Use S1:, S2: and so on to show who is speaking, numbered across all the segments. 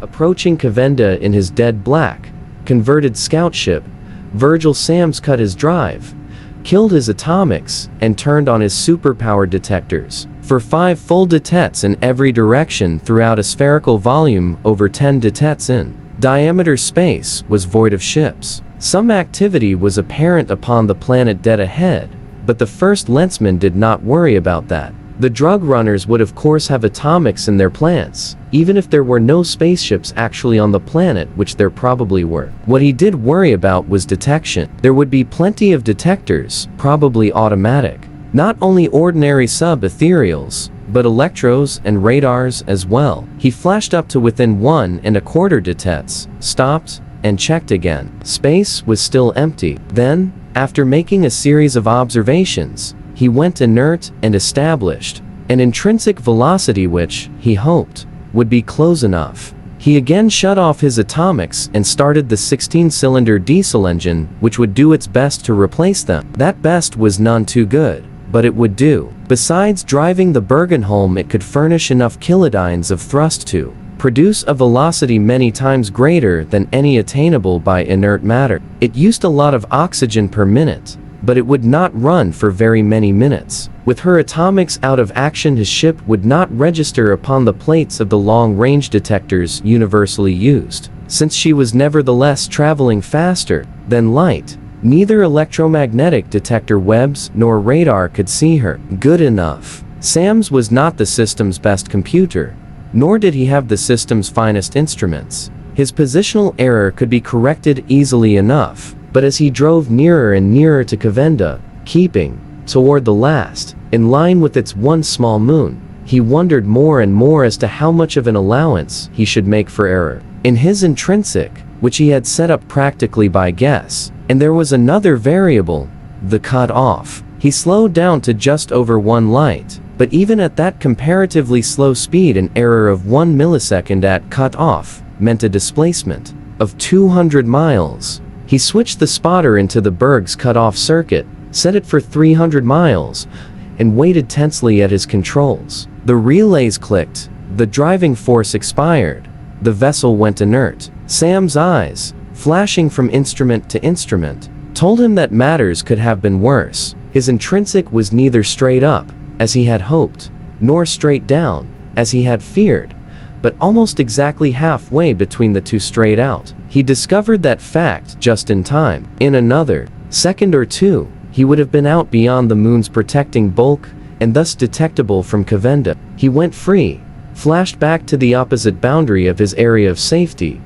S1: Approaching Kavenda in his dead black, converted scout ship, Virgil Sams cut his drive, killed his atomics, and turned on his superpowered detectors. For 5 full detets in every direction throughout a spherical volume over 10 detets in diameter space was void of ships. Some activity was apparent upon the planet dead ahead, but the first Lensman did not worry about that. The drug runners would of course have atomics in their plants, even if there were no spaceships actually on the planet, which there probably were. What he did worry about was detection. There would be plenty of detectors, probably automatic. Not only ordinary sub-ethereals, but electros and radars as well. He flashed up to within 1 1/4 detets, stopped, and checked again. Space was still empty. Then, after making a series of observations, he went inert and established an intrinsic velocity which, he hoped, would be close enough. He again shut off his atomics and started the 16-cylinder diesel engine, which would do its best to replace them. That best was none too good, but it would do. Besides driving the Bergenholm, it could furnish enough kilodynes of thrust to produce a velocity many times greater than any attainable by inert matter. It used a lot of oxygen per minute, but it would not run for very many minutes. With her atomics out of action, his ship would not register upon the plates of the long-range detectors universally used. Since she was nevertheless traveling faster than light, neither electromagnetic detector webs nor radar could see her. Good enough. Sams was not the system's best computer, nor did he have the system's finest instruments. His positional error could be corrected easily enough, but as he drove nearer and nearer to Kavenda, keeping toward the last, in line with its one small moon, he wondered more and more as to how much of an allowance he should make for error in his intrinsic, which he had set up practically by guess. And there was another variable, the cut-off. He slowed down to just over 1 light, but even at that comparatively slow speed, an error of 1 millisecond at cut-off meant a displacement of 200 miles. He switched the spotter into the Berg's cut-off circuit, set it for 300 miles, and waited tensely at his controls. The relays clicked, the driving force expired, the vessel went inert. Sam's eyes, flashing from instrument to instrument, told him that matters could have been worse. His intrinsic was neither straight up, as he had hoped, nor straight down, as he had feared, but almost exactly halfway between the two, straight out. He discovered that fact just in time. In another second or two, he would have been out beyond the moon's protecting bulk, and thus detectable from Kavenda. He went free, flashed back to the opposite boundary of his area of safety,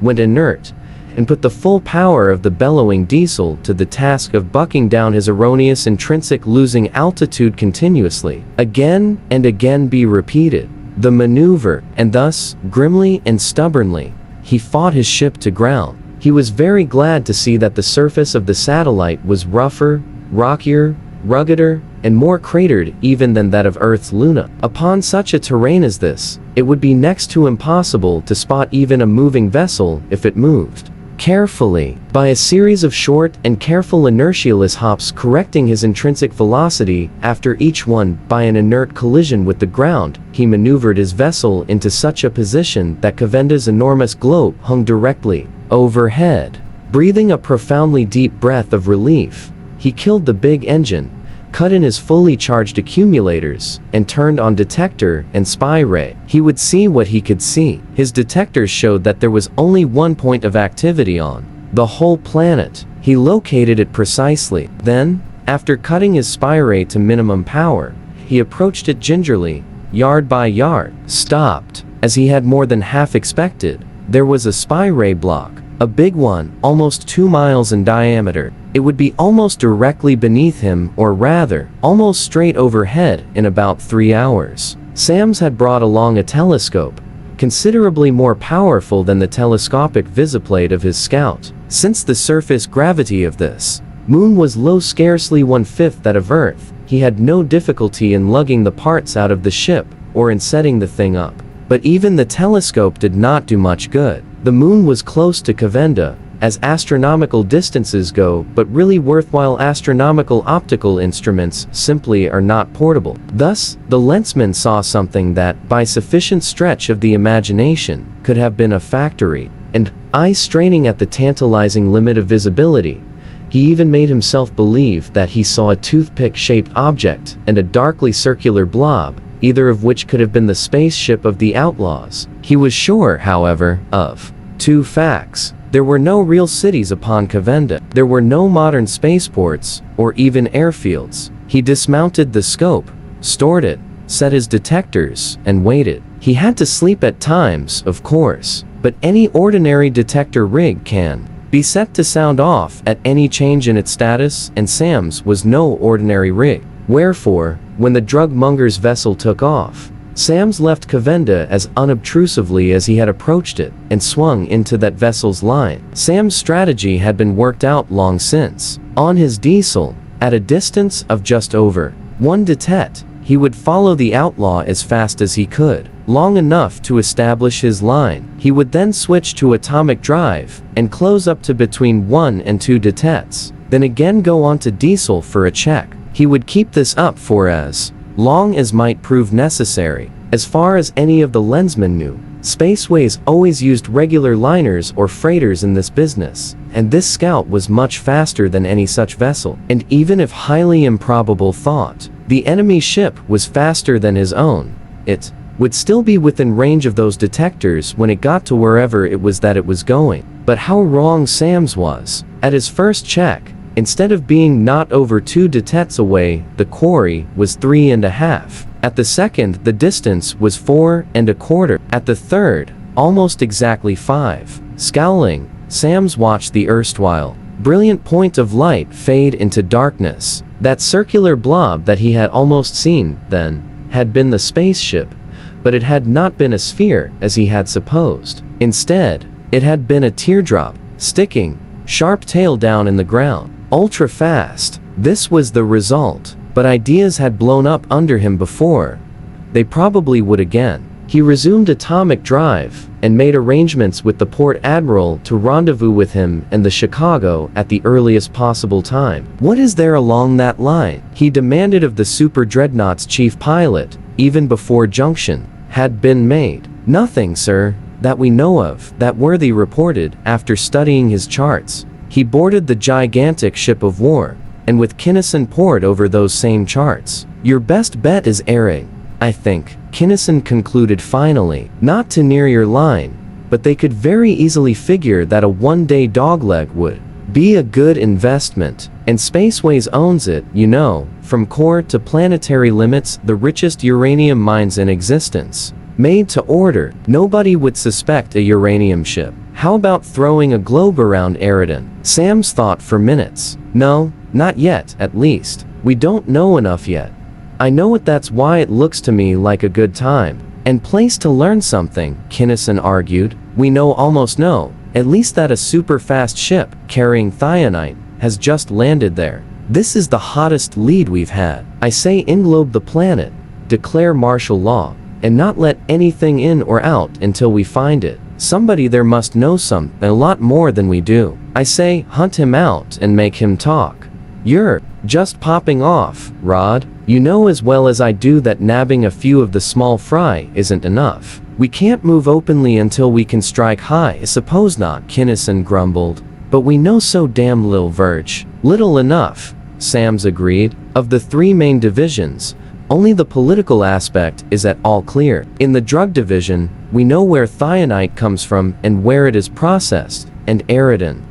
S1: went inert, and put the full power of the bellowing diesel to the task of bucking down his erroneous intrinsic, losing altitude continuously. Again and again be repeated the maneuver, and thus, grimly and stubbornly, he fought his ship to ground. He was very glad to see that the surface of the satellite was rougher, rockier, ruggeder, and more cratered even than that of Earth's Luna. Upon such a terrain as this, it would be next to impossible to spot even a moving vessel if it moved. Carefully, by a series of short and careful inertialess hops, correcting his intrinsic velocity after each one by an inert collision with the ground, he maneuvered his vessel into such a position that Kavenda's enormous globe hung directly overhead. Breathing a profoundly deep breath of relief, he killed the big engine, cut in his fully charged accumulators, and turned on detector and spy ray. He would see what he could see. His detectors showed that there was only one point of activity on the whole planet. He located it precisely. Then, after cutting his spy ray to minimum power, he approached it gingerly, yard by yard, stopped. As he had more than half expected, there was a spy ray block, a big one, almost 2 miles in diameter. It would be almost directly beneath him, or rather, almost straight overhead, in about 3 hours. Sams had brought along a telescope, considerably more powerful than the telescopic visiplate of his scout. Since the surface gravity of this moon was low, scarcely 1/5 that of Earth, he had no difficulty in lugging the parts out of the ship, or in setting the thing up. But even the telescope did not do much good. The moon was close to Kavenda, as astronomical distances go, but really worthwhile astronomical optical instruments simply are not portable. Thus, the Lensman saw something that, by sufficient stretch of the imagination, could have been a factory, and, eyes straining at the tantalizing limit of visibility, he even made himself believe that he saw a toothpick-shaped object and a darkly circular blob, either of which could have been the spaceship of the Outlaws. He was sure, however, of two facts. There were no real cities upon Kavenda. There were no modern spaceports, or even airfields. He dismounted the scope, stored it, set his detectors, and waited. He had to sleep at times, of course, but any ordinary detector rig can be set to sound off at any change in its status, and Sam's was no ordinary rig. Wherefore, when the drug-monger's vessel took off, Sam's left Kavenda as unobtrusively as he had approached it, and swung into that vessel's line. Sam's strategy had been worked out long since. On his diesel, at a distance of just over 1 detet, he would follow the outlaw as fast as he could, long enough to establish his line. He would then switch to atomic drive, and close up to between 1 and 2 detets, then again go on to diesel for a check. He would keep this up for as long as might prove necessary. As far as any of the Lensmen knew, Spaceways always used regular liners or freighters in this business, and this scout was much faster than any such vessel. And even if highly improbable thought the enemy ship was faster than his own, it would still be within range of those detectors when it got to wherever it was that it was going. But how wrong Sam's was. At his first check, instead of being not over 2 detets away, the quarry was 3.5. At the second, the distance was 4.25. At the third, almost exactly 5. Scowling, Sam's watched the erstwhile brilliant point of light fade into darkness. That circular blob that he had almost seen, then, had been the spaceship, but it had not been a sphere, as he had supposed. Instead, it had been a teardrop, sticking, sharp tail down in the ground. Ultra fast. This was the result. But ideas had blown up under him before. They probably would again. He resumed atomic drive, and made arrangements with the port admiral to rendezvous with him and the Chicago at the earliest possible time. What is there along that line? He demanded of the Super Dreadnought's chief pilot, even before junction had been made. Nothing, sir, that we know of, that worthy reported, after studying his charts. He boarded the gigantic ship of war, and with Kinnison pored over those same charts. Your best bet is airing, I think, Kinnison concluded finally. Not to near your line, but they could very easily figure that a one-day dogleg would be a good investment. And Spaceways owns it, you know, from core to planetary limits, the richest uranium mines in existence. Made to order. Nobody would suspect a uranium ship. How about throwing a globe around Eridan? Sam's thought for minutes. No, not yet, at least. We don't know enough yet. I know it, that's why it looks to me like a good time and place to learn something, Kinnison argued. We almost know, at least that a super-fast ship carrying thionite has just landed there. This is the hottest lead we've had. I say englobe the planet, declare martial law, and not let anything in or out until we find it. Somebody there must know something, a lot more than we do. I say, hunt him out and make him talk. You're just popping off, Rod. You know as well as I do that nabbing a few of the small fry isn't enough. We can't move openly until we can strike high. I suppose not, Kinnison grumbled. But we know so damn little, Verge. Little enough, Sam's agreed. Of the 3 main divisions, only the political aspect is at all clear. In the drug division, we know where thionite comes from and where it is processed, and Eridan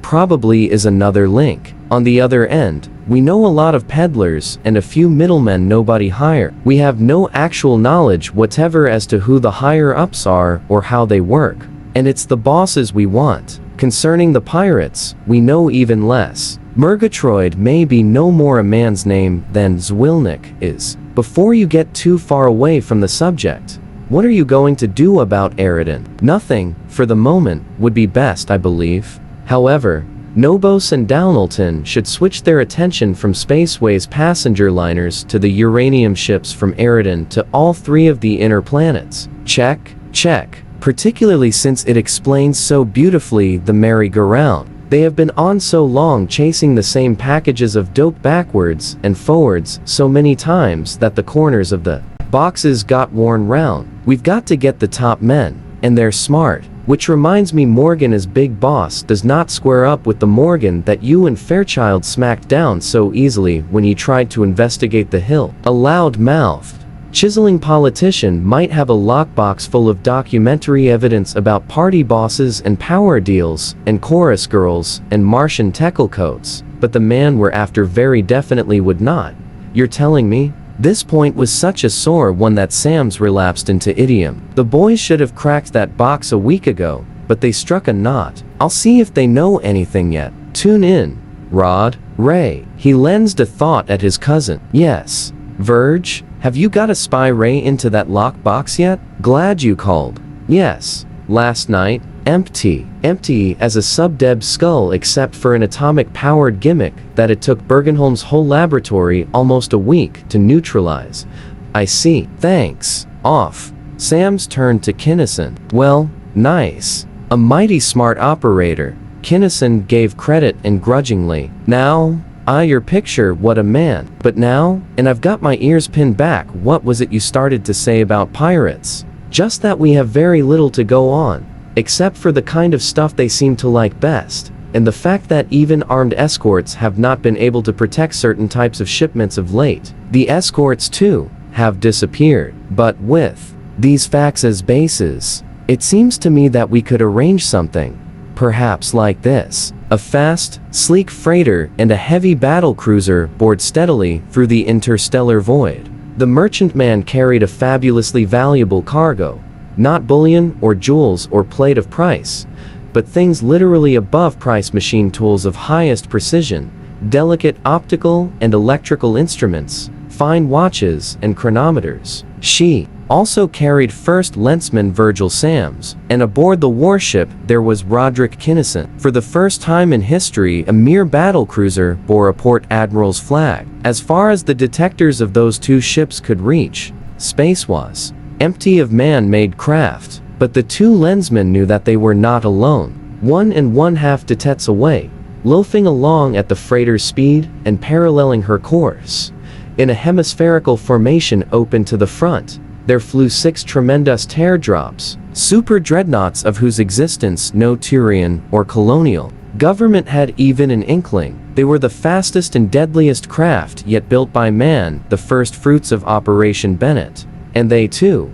S1: probably is another link. On the other end, we know a lot of peddlers and a few middlemen nobody hire. We have no actual knowledge whatever as to who the higher-ups are or how they work. And it's the bosses we want. Concerning the pirates, we know even less. Murgatroyd may be no more a man's name than Zwilnik is. Before you get too far away from the subject, what are you going to do about Eridan? Nothing, for the moment, would be best, I believe. However, Nobos and Downalton should switch their attention from Spaceways passenger liners to the uranium ships from Eridan to all 3 of the inner planets. Check, check. particularly since it explains so beautifully the merry-go-round. They have been on so long chasing the same packages of dope backwards and forwards so many times that the corners of the boxes got worn round. We've got to get the top men, and they're smart. Which reminds me, Morgan as big boss does not square up with the Morgan that you and Fairchild smacked down so easily when you tried to investigate the Hill. A loud-mouthed, chiseling politician might have a lockbox full of documentary evidence about party bosses and power deals and chorus girls and Martian teckle coats, but the man we're after very definitely would not. You're telling me? This point was such a sore one that Sam's relapsed into idiom. The boys should have cracked that box a week ago, but they struck a knot. I'll see if they know anything yet. Tune in, Rod. Ray. He lensed a thought at his cousin. Yes. Verge, have you got a spy ray into that lockbox yet? Glad you called. Yes. Last night, empty. Empty as a sub-deb skull except for an atomic-powered gimmick that it took Bergenholm's whole laboratory almost a week to neutralize. I see. Thanks. Off. Sam's turned to Kinnison. Well, nice. A mighty smart operator. Kinnison gave credit and grudgingly. Now, your picture, what a man. But now, and I've got my ears pinned back, what was it you started to say about pirates? Just that we have very little to go on, except for the kind of stuff they seem to like best, and the fact that even armed escorts have not been able to protect certain types of shipments of late. The escorts, too, have disappeared. But with these facts as bases, it seems to me that we could arrange something, perhaps like this. A fast, sleek freighter and a heavy battlecruiser bored steadily through the interstellar void. The merchantman carried a fabulously valuable cargo, not bullion or jewels or plate of price, but things literally above price, machine tools of highest precision, delicate optical and electrical instruments, fine watches and chronometers. She also carried first Lensman Virgil Sams, and aboard the warship there was Roderick Kinnison. For the first time in history, a mere battlecruiser bore a port admiral's flag. As far as the detectors of those two ships could reach, space was empty of man-made craft, but the two Lensmen knew that they were not alone. 1.5 detets away, loafing along at the freighter's speed and paralleling her course. In a hemispherical formation open to the front, there flew 6 tremendous teardrops, super dreadnoughts of whose existence no Turian or colonial government had even an inkling. They were the fastest and deadliest craft yet built by man, the first fruits of Operation Bennett. And they too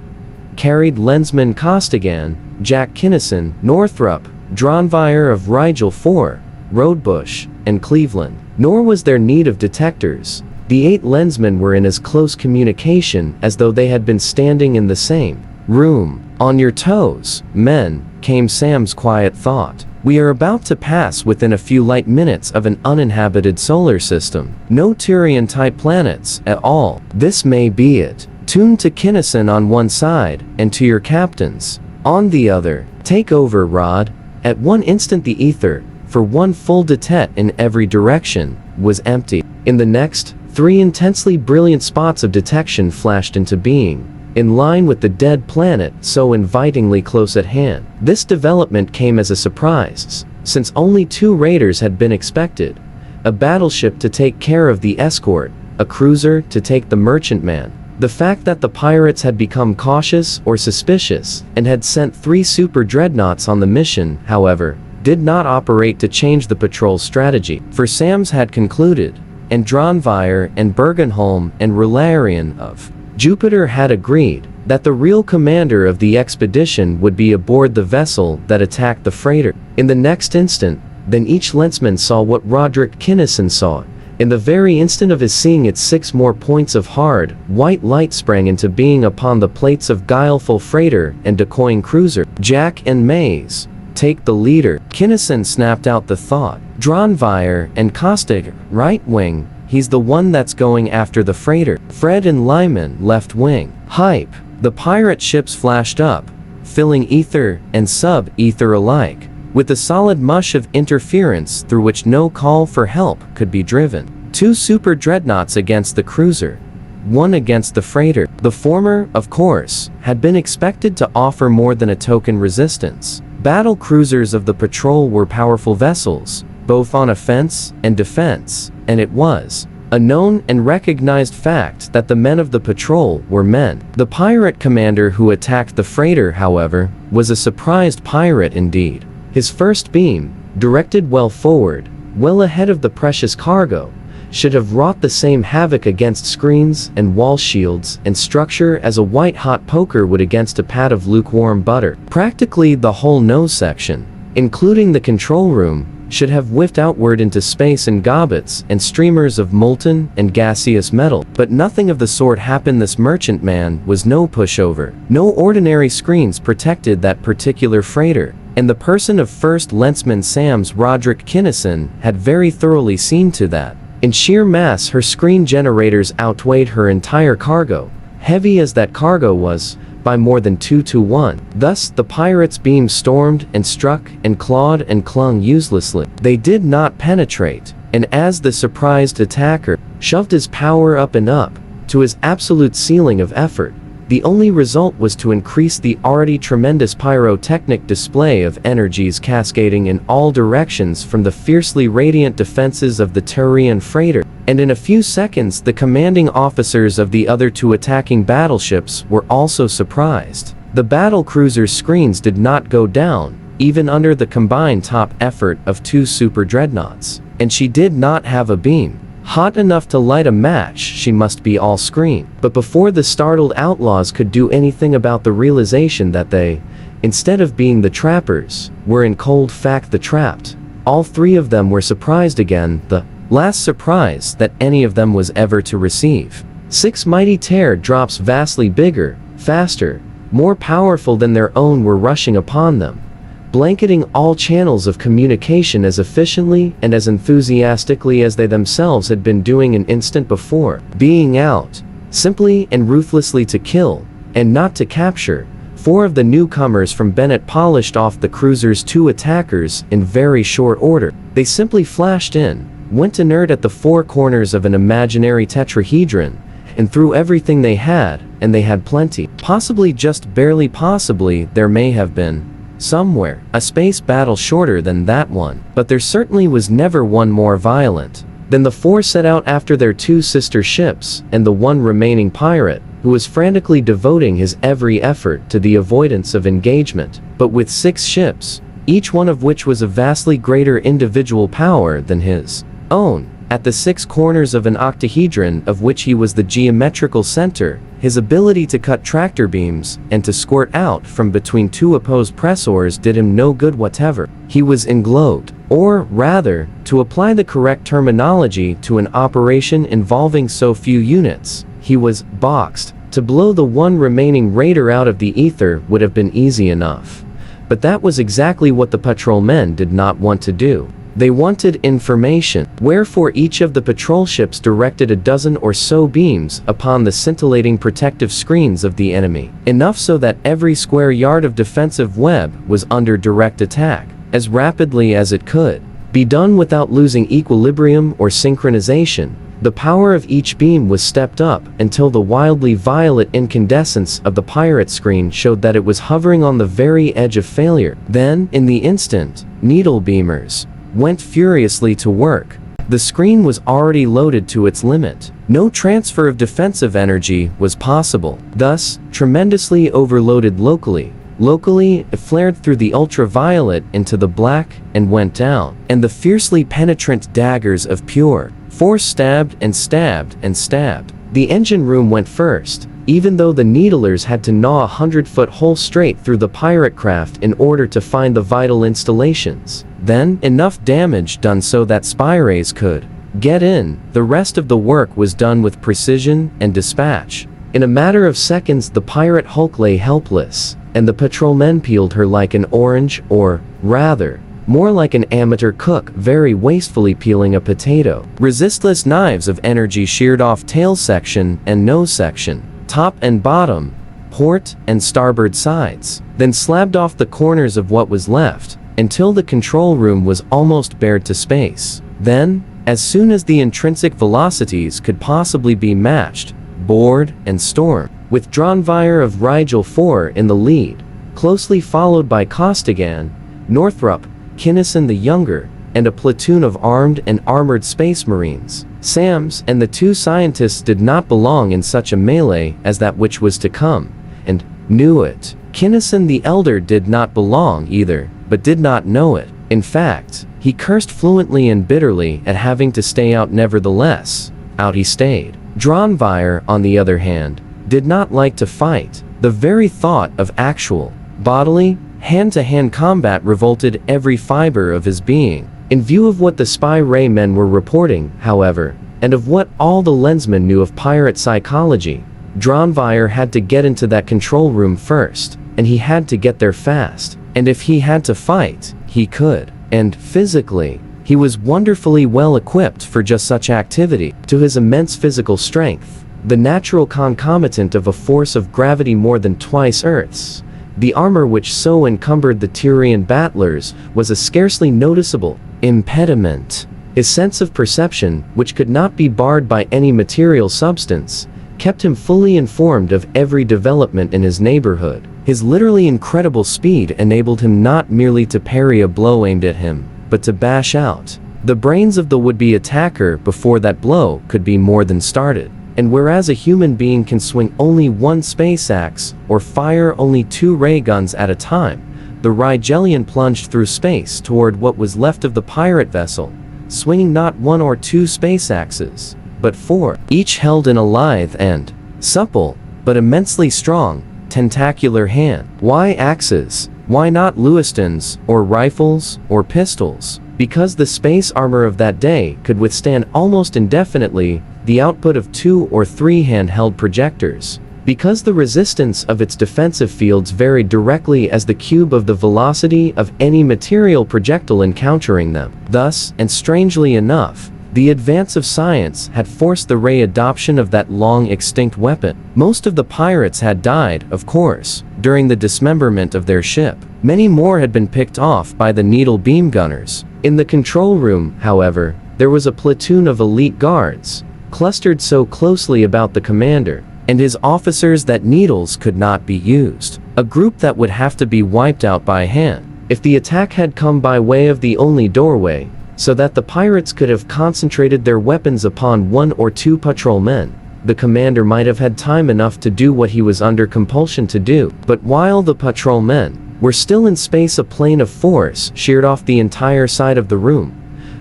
S1: carried Lensman Costigan, Jack Kinnison, Northrop, Dronvire of Rigel IV, Rodebush, and Cleveland. Nor was there need of detectors. The 8 Lensmen were in as close communication as though they had been standing in the same room. On your toes, men, came Sam's quiet thought. We are about to pass within a few light minutes of an uninhabited solar system. No Turian-type planets at all. This may be it. Tune to Kinnison on one side, and to your captains on the other. Take over, Rod. At one instant the ether, for one full detet in every direction, was empty. In the next, 3 intensely brilliant spots of detection flashed into being, in line with the dead planet so invitingly close at hand. This development came as a surprise, since only 2 raiders had been expected: a battleship to take care of the escort, a cruiser to take the merchantman. The fact that the pirates had become cautious or suspicious and had sent 3 super dreadnoughts on the mission, however, did not operate to change the patrol strategy. For Sams had concluded, and Dronvire and Bergenholm and Rularian of Jupiter had agreed, that the real commander of the expedition would be aboard the vessel that attacked the freighter. In the next instant, then each Lensman saw what Roderick Kinnison saw. In the very instant of his seeing it, 6 more points of hard, white light sprang into being upon the plates of guileful freighter and decoying cruiser. Jack and Mays, take the leader. Kinnison snapped out the thought. Dronvire and Caustic, right wing, he's the one that's going after the freighter. Fred and Lyman, left wing. Hype. The pirate ships flashed up, filling ether and sub-ether alike, with a solid mush of interference through which no call for help could be driven. 2 super dreadnoughts against the cruiser. one against the freighter. The former, of course, had been expected to offer more than a token resistance. Battle cruisers of the patrol were powerful vessels, both on offense and defense, and it was a known and recognized fact that the men of the patrol were men. The pirate commander who attacked the freighter, however, was a surprised pirate indeed. His first beam, directed well forward, well ahead of the precious cargo, should have wrought the same havoc against screens and wall shields and structure as a white-hot poker would against a pat of lukewarm butter. Practically the whole nose section, including the control room, should have whiffed outward into space in gobbets and streamers of molten and gaseous metal. But nothing of the sort happened. This merchantman was no pushover. No ordinary screens protected that particular freighter, and the person of First Lensman Sam's Roderick Kinnison had very thoroughly seen to that. In sheer mass, her screen generators outweighed her entire cargo, heavy as that cargo was, by more than 2 to 1. Thus, the pirates' beams stormed and struck and clawed and clung uselessly. They did not penetrate, and as the surprised attacker shoved his power up and up, to his absolute ceiling of effort, the only result was to increase the already tremendous pyrotechnic display of energies cascading in all directions from the fiercely radiant defenses of the Turian freighter, and in a few seconds the commanding officers of the other 2 attacking battleships were also surprised. The battle cruiser's screens did not go down, even under the combined top effort of 2 super dreadnoughts, and she did not have a beam hot enough to light a match. She must be all screen. But before the startled outlaws could do anything about the realization that they, instead of being the trappers, were in cold fact the trapped, all 3 of them were surprised again, the last surprise that any of them was ever to receive. 6 mighty tear drops vastly bigger, faster, more powerful than their own were rushing upon them, blanketing all channels of communication as efficiently and as enthusiastically as they themselves had been doing an instant before. Being out, simply and ruthlessly to kill, and not to capture, 4 of the newcomers from Bennett polished off the cruiser's 2 attackers in very short order. They simply flashed in, went inert at the 4 corners of an imaginary tetrahedron, and threw everything they had, and they had plenty. Possibly, just barely possibly, there may have been somewhere a space battle shorter than that one, but there certainly was never one more violent. Then the 4 set out after their 2 sister ships, and the 1 remaining pirate, who was frantically devoting his every effort to the avoidance of engagement. But with 6 ships, each one of which was of vastly greater individual power than his own, at the 6 corners of an octahedron of which he was the geometrical center, his ability to cut tractor beams and to squirt out from between 2 opposed pressors did him no good whatever. He was englobed, or rather, to apply the correct terminology to an operation involving so few units, he was boxed. To blow the 1 remaining raider out of the ether would have been easy enough. But that was exactly what the patrolmen did not want to do. They wanted information, wherefore each of the patrol ships directed a dozen or so beams upon the scintillating protective screens of the enemy, enough so that every square yard of defensive web was under direct attack, as rapidly as it could be done without losing equilibrium or synchronization. The power of each beam was stepped up until the wildly violet incandescence of the pirate screen showed that it was hovering on the very edge of failure. Then, in the instant, needle beamers went furiously to work. The screen was already loaded to its limit. No transfer of defensive energy was possible. Thus, tremendously overloaded locally, it flared through the ultraviolet into the black and went down. And the fiercely penetrant daggers of pure force stabbed and stabbed and stabbed. The engine room went first, even though the needlers had to gnaw a 100-foot hole straight through the pirate craft in order to find the vital installations. Then, enough damage done so that spy rays could get in. The rest of the work was done with precision and dispatch. In a matter of seconds the pirate hulk lay helpless, and the patrolmen peeled her like an orange, or, rather, more like an amateur cook very wastefully peeling a potato. Resistless knives of energy sheared off tail section and nose section, top and bottom, port and starboard sides, then slabbed off the corners of what was left, until the control room was almost bared to space. Then, as soon as the intrinsic velocities could possibly be matched, Board, and Storm, with Dronvire of Rigel 4 in the lead, closely followed by Costigan, Northrop, Kinnison the Younger, and a platoon of armed and armored space marines. Sams and the two scientists did not belong in such a melee as that which was to come, and knew it. Kinnison the Elder did not belong either, but did not know it. In fact, he cursed fluently and bitterly at having to stay out. Nevertheless, out he stayed. Dronvire, on the other hand, did not like to fight. The very thought of actual, bodily, hand-to-hand combat revolted every fiber of his being. In view of what the spy ray men were reporting, however, and of what all the Lensmen knew of pirate psychology, Dronvire had to get into that control room first, and he had to get there fast. And if he had to fight, he could. And physically, he was wonderfully well equipped for just such activity. To his immense physical strength, the natural concomitant of a force of gravity more than twice Earth's, the armor which so encumbered the Tyrian battlers was a scarcely noticeable impediment. His sense of perception, which could not be barred by any material substance, kept him fully informed of every development in his neighborhood. His literally incredible speed enabled him not merely to parry a blow aimed at him, but to bash out the brains of the would-be attacker before that blow could be more than started. And whereas a human being can swing only one space axe or fire only 2 ray guns at a time, the Rigelian plunged through space toward what was left of the pirate vessel, swinging not 1 or 2 space axes, but 4, each held in a lithe and supple, but immensely strong, tentacular hand. Why axes? Why not Lewistons, or rifles, or pistols? Because the space armor of that day could withstand almost indefinitely the output of 2 or 3 handheld projectors. Because the resistance of its defensive fields varied directly as the cube of the velocity of any material projectile encountering them. Thus, and strangely enough, the advance of science had forced the ray adoption of that long-extinct weapon. Most of the pirates had died, of course, during the dismemberment of their ship. Many more had been picked off by the needle beam gunners. In the control room, however, there was a platoon of elite guards, clustered so closely about the commander and his officers that needles could not be used. A group that would have to be wiped out by hand. If the attack had come by way of the only doorway, so that the pirates could have concentrated their weapons upon 1 or 2 patrolmen, the commander might have had time enough to do what he was under compulsion to do. But while the patrolmen were still in space, a plane of force sheared off the entire side of the room.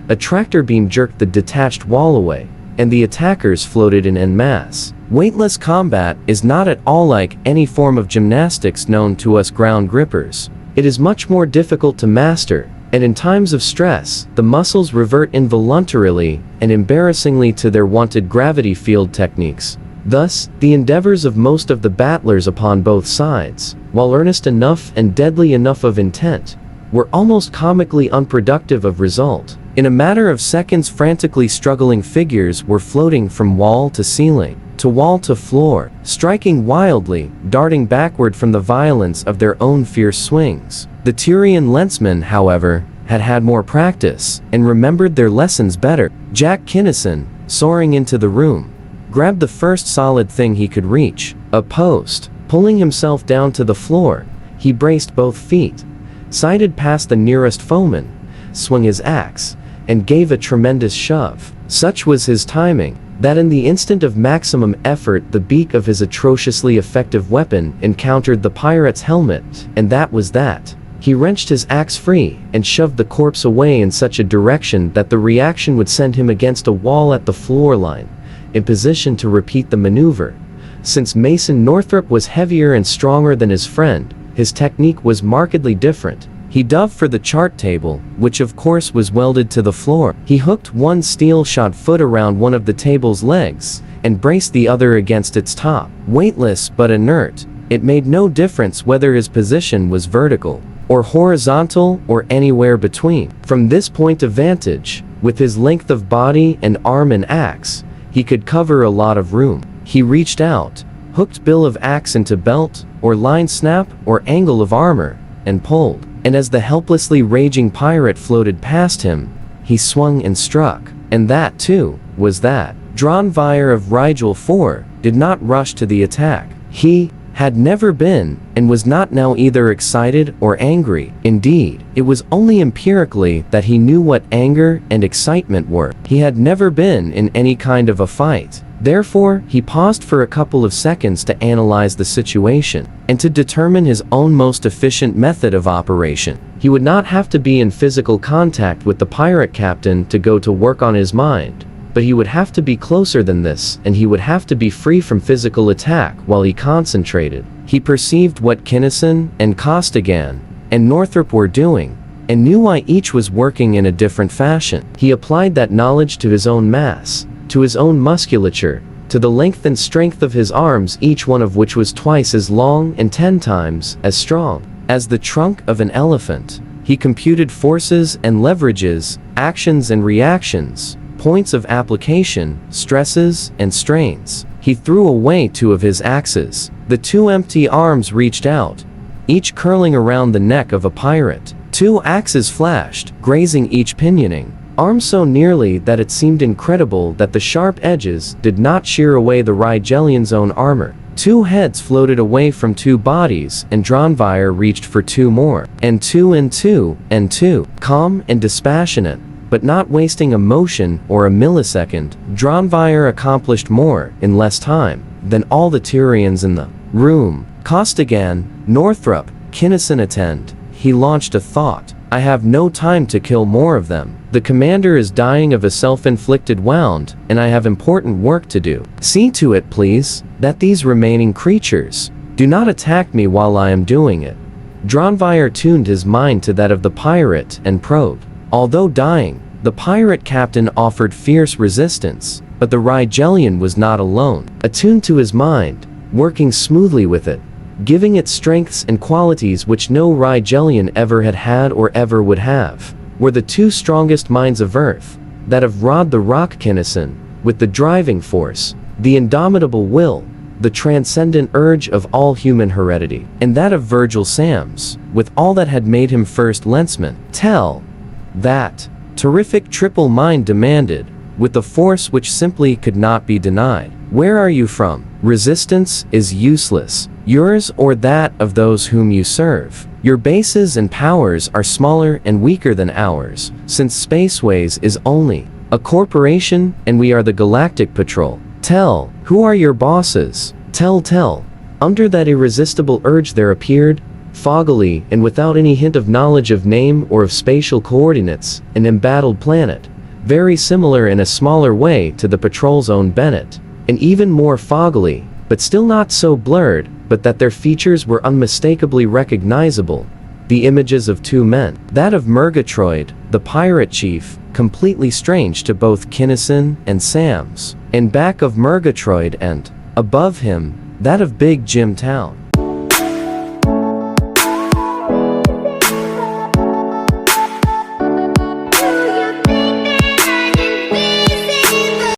S1: A tractor beam jerked the detached wall away, and the attackers floated in en masse. Weightless combat is not at all like any form of gymnastics known to us ground grippers. It is much more difficult to master, and in times of stress, the muscles revert involuntarily and embarrassingly to their wonted gravity field techniques. Thus, the endeavors of most of the battlers upon both sides, while earnest enough and deadly enough of intent, were almost comically unproductive of result. In a matter of seconds, frantically struggling figures were floating from wall to ceiling, to wall to floor, striking wildly, darting backward from the violence of their own fierce swings. The Tyrian Lensman, however, had had more practice, and remembered their lessons better. Jack Kinnison, soaring into the room, grabbed the first solid thing he could reach, a post. Pulling himself down to the floor, he braced both feet, sighted past the nearest foeman, swung his axe, and gave a tremendous shove. Such was his timing, that in the instant of maximum effort the beak of his atrociously effective weapon encountered the pirate's helmet, and that was that. He wrenched his axe free and shoved the corpse away in such a direction that the reaction would send him against a wall at the floor line, in position to repeat the maneuver. Since Mason Northrop was heavier and stronger than his friend, his technique was markedly different. He dove for the chart table, which of course was welded to the floor. He hooked one steel-shod foot around one of the table's legs, and braced the other against its top. Weightless but inert, it made no difference whether his position was vertical, or horizontal, or anywhere between. From this point of vantage, with his length of body and arm and axe, he could cover a lot of room. He reached out, hooked bill of axe into belt, or line snap, or angle of armor, and pulled. And as the helplessly raging pirate floated past him, he swung and struck. And that, too, was that. Dronvire of Rigel 4 did not rush to the attack. He had never been, and was not now either excited or angry. Indeed, it was only empirically that he knew what anger and excitement were. He had never been in any kind of a fight. Therefore, he paused for a couple of seconds to analyze the situation, and to determine his own most efficient method of operation. He would not have to be in physical contact with the pirate captain to go to work on his mind, but he would have to be closer than this, and he would have to be free from physical attack while he concentrated. He perceived what Kinnison and Costigan and Northrop were doing, and knew why each was working in a different fashion. He applied that knowledge to his own mass, to his own musculature, to the length and strength of his arms, each one of which was twice as long and 10 times as strong as the trunk of an elephant. He computed forces and leverages, actions and reactions, points of application, stresses and strains. He threw away 2 of his axes. The 2 empty arms reached out, each curling around the neck of a pirate. 2 axes flashed, grazing each pinioning arm so nearly that it seemed incredible that the sharp edges did not shear away the Rigelian's own armor. 2 heads floated away from 2 bodies, and Dronvire reached for 2 more. And 2 and 2 and 2. Calm and dispassionate, but not wasting a motion or a millisecond, Dronvire accomplished more in less time than all the Turians in the room. Costigan, Northrop, Kinnison attend. He launched a thought. I have no time to kill more of them. The commander is dying of a self-inflicted wound, and I have important work to do. See to it, please, that these remaining creatures do not attack me while I am doing it. Dronvire tuned his mind to that of the pirate and probed. Although dying, the pirate captain offered fierce resistance, but the Rigelian was not alone. Attuned to his mind, working smoothly with it, giving it strengths and qualities which no Rigelian ever had had or ever would have, were the 2 strongest minds of Earth, that of Rod the Rock Kinnison, with the driving force, the indomitable will, the transcendent urge of all human heredity, and that of Virgil Sams, with all that had made him first Lensman. Tell that terrific triple mind demanded, with a force which simply could not be denied. Where are you from? Resistance is useless, yours or that of those whom you serve. Your bases and powers are smaller and weaker than ours, since Spaceways is only a corporation and we are the Galactic Patrol. Tell, who are your bosses? Tell. Under that irresistible urge there appeared, foggily and without any hint of knowledge of name or of spatial coordinates, an embattled planet, very similar in a smaller way to the patrol's own Bennett, and even more foggily, but still not so blurred, but that their features were unmistakably recognizable, the images of 2 men. That of Murgatroyd, the pirate chief, completely strange to both Kinnison and Sams, and back of Murgatroyd and, above him, that of Big Jim Town.